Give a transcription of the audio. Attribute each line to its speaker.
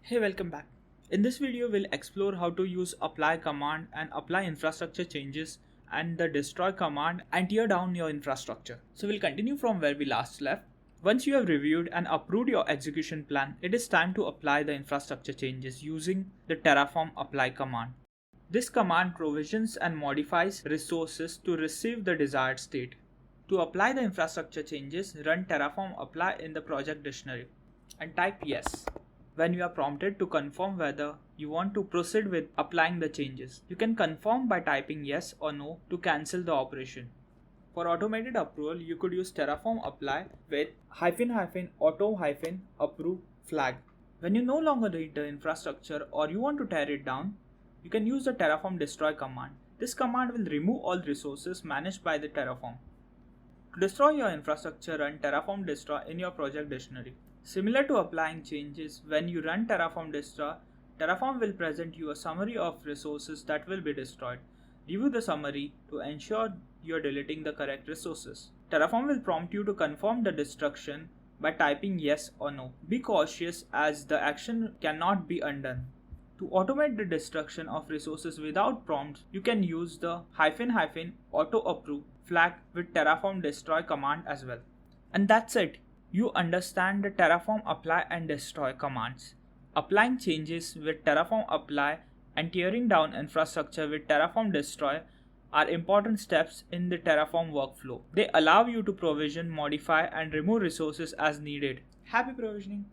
Speaker 1: Hey, welcome back. In this video, we'll explore how to use apply command and apply infrastructure changes and the destroy command and tear down your infrastructure. So we'll continue from where we last left. Once you have reviewed and approved your execution plan, it is time to apply the infrastructure changes using the Terraform Apply command. This command provisions and modifies resources to receive the desired state. To apply the infrastructure changes, run Terraform Apply in the project dictionary and type yes when you are prompted to confirm whether you want to proceed with applying the changes. You can confirm by typing yes or no to cancel the operation. For automated approval, you could use Terraform Apply with --auto-approve flag. When you no longer need the infrastructure or you want to tear it down, you can use the Terraform Destroy command. This command will remove all resources managed by the Terraform. To destroy your infrastructure, run Terraform Destroy in your project dictionary. Similar to applying changes, when you run Terraform Destroy, Terraform will present you a summary of resources that will be destroyed. Review the summary to ensure you are deleting the correct resources. Terraform will prompt you to confirm the destruction by typing yes or no. Be cautious as the action cannot be undone. To automate the destruction of resources without prompts, you can use the --auto-approve flag with Terraform Destroy command as well. And that's it. You understand the Terraform Apply and Destroy commands. Applying changes with Terraform Apply and tearing down infrastructure with Terraform Destroy are important steps in the Terraform workflow. They allow you to provision, modify, and remove resources as needed. Happy provisioning!